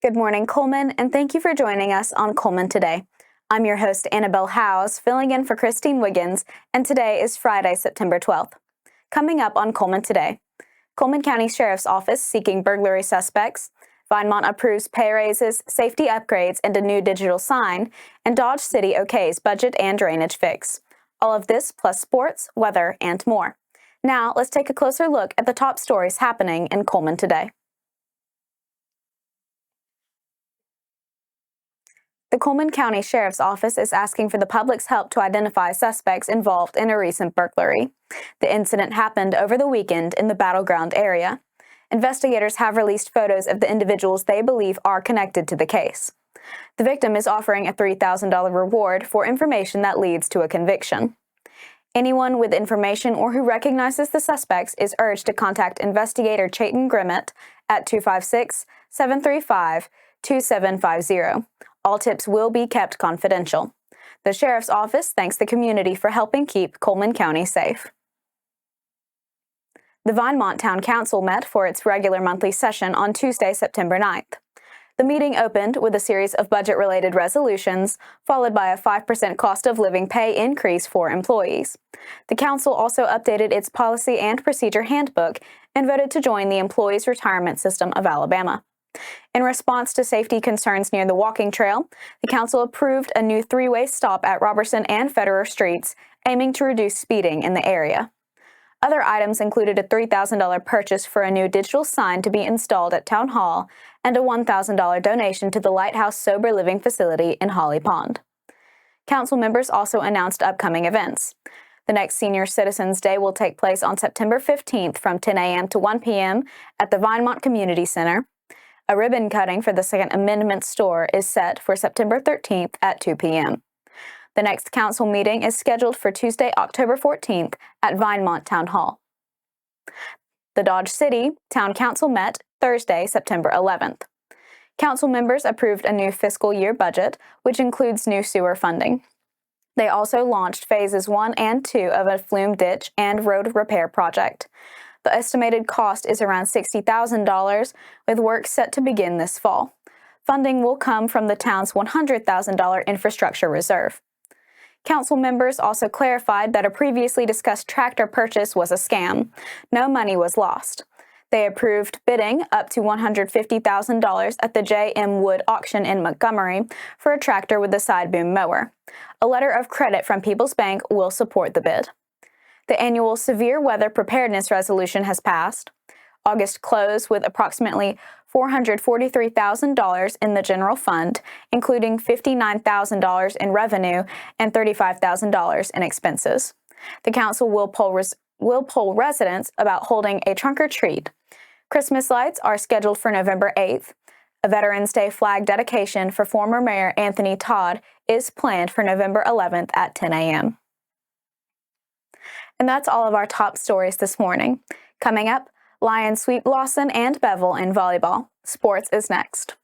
Good morning, Cullman, and thank you for joining us on Cullman Today. I'm your host, Annabelle Howes, filling in for Christine Wiggins, and today is Friday, September 12th. Coming up on Cullman Today, Cullman County Sheriff's Office seeking burglary suspects, Vinemont approves pay raises, safety upgrades, and a new digital sign, and Dodge City OKs budget and drainage fix. All of this plus sports, weather, and more. Now, let's take a closer look at the top stories happening in Cullman today. The Cullman County Sheriff's Office is asking for the public's help to identify suspects involved in a recent burglary. The incident happened over the weekend in the Battleground area. Investigators have released photos of the individuals they believe are connected to the case. The victim is offering a $3,000 reward for information that leads to a conviction. Anyone with information or who recognizes the suspects is urged to contact investigator Chayton Grimmett at 256-735-2750. All tips will be kept confidential. The Sheriff's Office thanks the community for helping keep Cullman County safe. The Vinemont Town Council met for its regular monthly session on Tuesday, September 9th. The meeting opened with a series of budget-related resolutions, followed by a 5% cost of living pay increase for employees. The council also updated its policy and procedure handbook and voted to join the Employees Retirement System of Alabama. In response to safety concerns near the walking trail, the council approved a new three-way stop at Roberson and Federer streets, aiming to reduce speeding in the area. Other items included a $3,000 purchase for a new digital sign to be installed at Town Hall and a $1,000 donation to the Lighthouse Sober Living Facility in Holly Pond. Council members also announced upcoming events. The next Senior Citizens Day will take place on September 15th from 10 a.m. to 1 p.m. at the Vinemont Community Center. A ribbon cutting for the Second Amendment store is set for September 13th at 2 p.m. The next council meeting is scheduled for Tuesday, October 14th at Vinemont Town Hall. The Dodge City Town Council met Thursday, September 11th. Council members approved a new fiscal year budget, which includes new sewer funding. They also launched phases 1 and 2 of a flume-ditch and road repair project. The estimated cost is around $60,000, with work set to begin this fall. Funding will come from the town's $100,000 infrastructure reserve. Council members also clarified that a previously discussed tractor purchase was a scam. No money was lost. They approved bidding up to $150,000 at the J.M. Wood auction in Montgomery for a tractor with a side boom mower. A letter of credit from People's Bank will support the bid. The annual Severe Weather Preparedness Resolution has passed. August closed with approximately $443,000 in the general fund, including $59,000 in revenue and $35,000 in expenses. The council will poll residents about holding a trunk or treat. Christmas lights are scheduled for November 8th. A Veterans Day flag dedication for former Mayor Anthony Todd is planned for November 11th at 10 a.m. And that's all of our top stories this morning. Coming up, Lions sweep Lawson and Bevill in volleyball. Sports is next.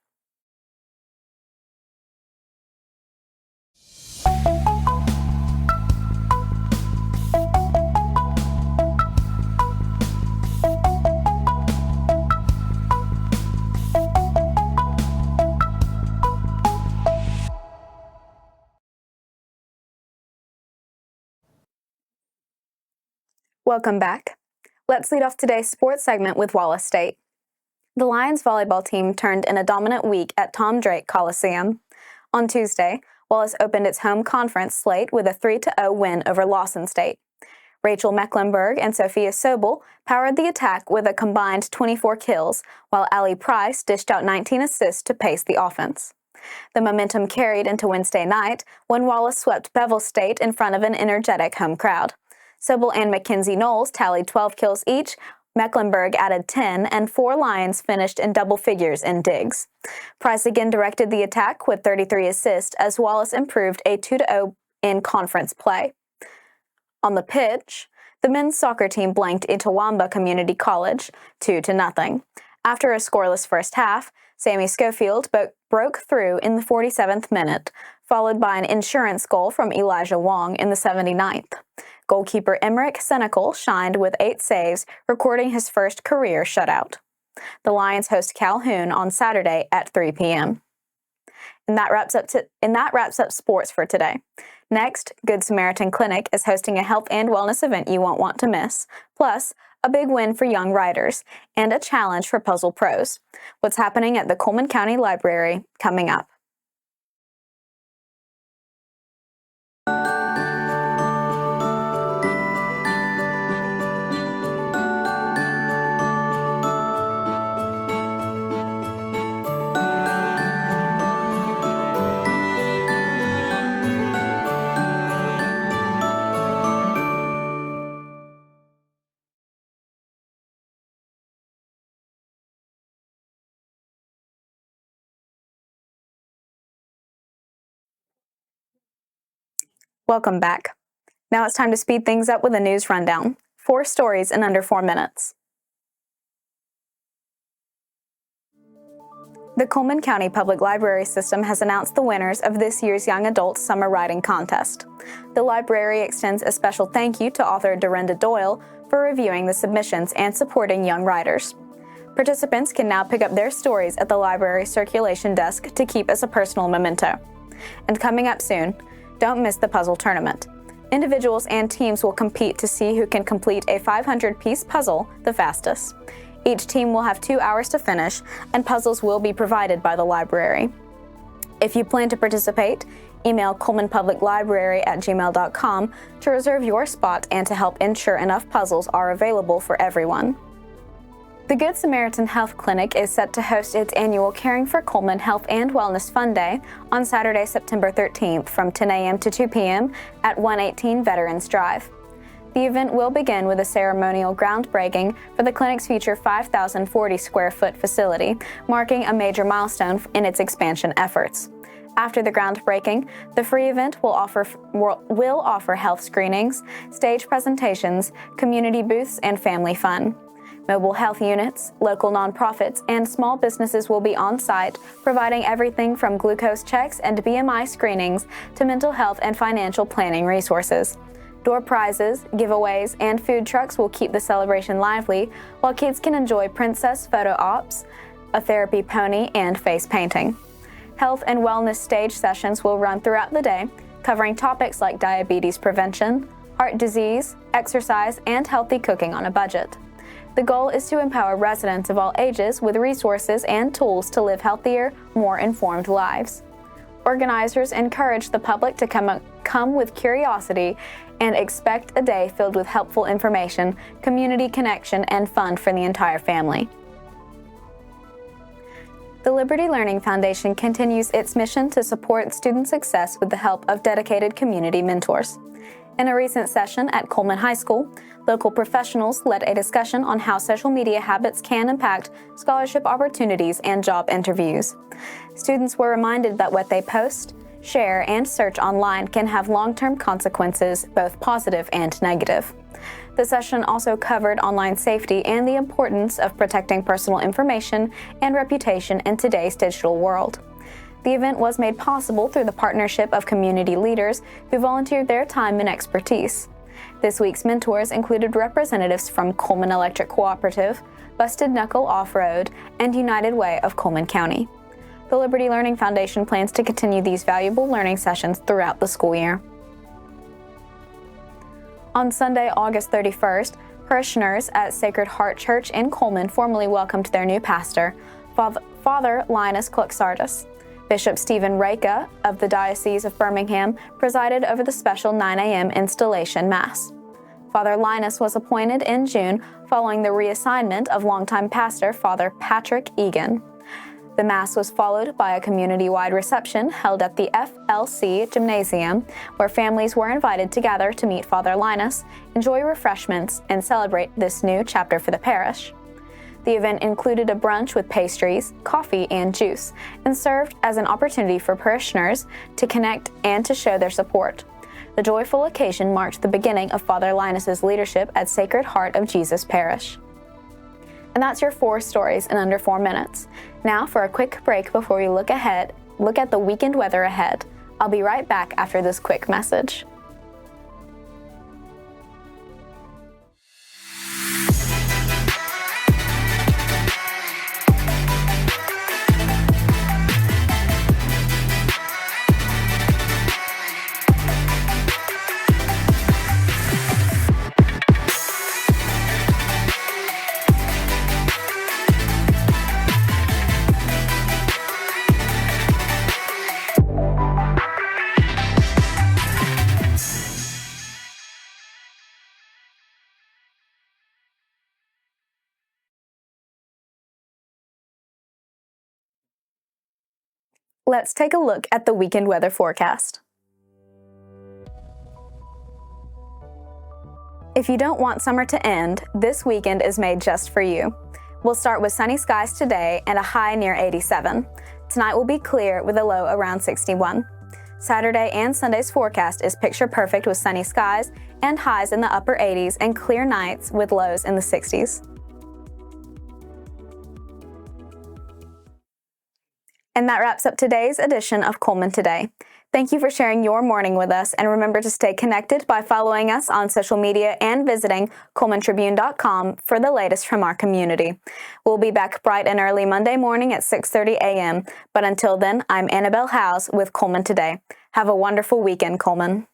Welcome back. Let's lead off today's sports segment with Wallace State. The Lions volleyball team turned in a dominant week at Tom Drake Coliseum. On Tuesday, Wallace opened its home conference slate with a 3-0 win over Lawson State. Rachel Mecklenburg and Sophia Sobel powered the attack with a combined 24 kills, while Allie Price dished out 19 assists to pace the offense. The momentum carried into Wednesday night when Wallace swept Bevill State in front of an energetic home crowd. Sobel and Mackenzie Knowles tallied 12 kills each, Mecklenburg added 10, and 4 Lions finished in double figures in digs. Price again directed the attack with 33 assists as Wallace improved a 2-0 in conference play. On the pitch, the men's soccer team blanked Itawamba Community College 2-0. After a scoreless first half, Sammy Schofield broke through in the 47th minute, followed by an insurance goal from Elijah Wong in the 79th. Goalkeeper Emmerich Senecal shined with 8 saves, recording his first career shutout. The Lions host Calhoun on Saturday at 3 p.m. And that wraps up sports for today. Next, Good Samaritan Clinic is hosting a health and wellness event you won't want to miss, plus a big win for young riders and a challenge for puzzle pros. What's happening at the Cullman County Library coming up. Welcome back. Now it's time to speed things up with a news rundown. 4 stories in under 4 minutes. The Cullman County Public Library System has announced the winners of this year's Young Adult Summer Writing Contest. The library extends a special thank you to author Dorinda Doyle for reviewing the submissions and supporting young writers. Participants can now pick up their stories at the library circulation desk to keep as a personal memento. And coming up soon, don't miss the puzzle tournament. Individuals and teams will compete to see who can complete a 500-piece puzzle the fastest. Each team will have 2 hours to finish, and puzzles will be provided by the library. If you plan to participate, email cullmanpubliclibrary@gmail.com to reserve your spot and to help ensure enough puzzles are available for everyone. The Good Samaritan Health Clinic is set to host its annual Caring for Cullman Health and Wellness Fun Day on Saturday, September 13th from 10 a.m. to 2 p.m. at 118 Veterans Drive. The event will begin with a ceremonial groundbreaking for the clinic's future 5,040-square-foot facility, marking a major milestone in its expansion efforts. After the groundbreaking, the free event will offer health screenings, stage presentations, community booths, and family fun. Mobile health units, local nonprofits, and small businesses will be on site, providing everything from glucose checks and BMI screenings to mental health and financial planning resources. Door prizes, giveaways, and food trucks will keep the celebration lively, while kids can enjoy princess photo ops, a therapy pony, and face painting. Health and wellness stage sessions will run throughout the day, covering topics like diabetes prevention, heart disease, exercise, and healthy cooking on a budget. The goal is to empower residents of all ages with resources and tools to live healthier, more informed lives. Organizers encourage the public to come with curiosity and expect a day filled with helpful information, community connection, and fun for the entire family. The Liberty Learning Foundation continues its mission to support student success with the help of dedicated community mentors. In a recent session at Cullman High School, local professionals led a discussion on how social media habits can impact scholarship opportunities and job interviews. Students were reminded that what they post, share, and search online can have long-term consequences, both positive and negative. The session also covered online safety and the importance of protecting personal information and reputation in today's digital world. The event was made possible through the partnership of community leaders who volunteered their time and expertise. This week's mentors included representatives from Cullman Electric Cooperative, Busted Knuckle Off-Road, and United Way of Cullman County. The Liberty Learning Foundation plans to continue these valuable learning sessions throughout the school year. On Sunday, August 31st, parishioners at Sacred Heart Church in Cullman formally welcomed their new pastor, Father Linus Klucsarits. Bishop Stephen Raka of the Diocese of Birmingham presided over the special 9 a.m. installation Mass. Father Linus was appointed in June following the reassignment of longtime pastor Father Patrick Egan. The Mass was followed by a community-wide reception held at the FLC Gymnasium, where families were invited to gather to meet Father Linus, enjoy refreshments, and celebrate this new chapter for the parish. The event included a brunch with pastries, coffee, and juice, and served as an opportunity for parishioners to connect and to show their support. The joyful occasion marked the beginning of Father Linus's leadership at Sacred Heart of Jesus Parish. And that's your 4 stories in under 4 minutes. Now for a quick break before we look at the weekend weather ahead. I'll be right back after this quick message. Let's take a look at the weekend weather forecast. If you don't want summer to end, this weekend is made just for you. We'll start with sunny skies today and a high near 87. Tonight will be clear with a low around 61. Saturday and Sunday's forecast is picture perfect with sunny skies and highs in the upper 80s and clear nights with lows in the 60s. And that wraps up today's edition of Cullman Today. Thank you for sharing your morning with us, and remember to stay connected by following us on social media and visiting CullmanTribune.com for the latest from our community. We'll be back bright and early Monday morning at 6:30 a.m., but until then, I'm Annabelle Howes with Cullman Today. Have a wonderful weekend, Cullman.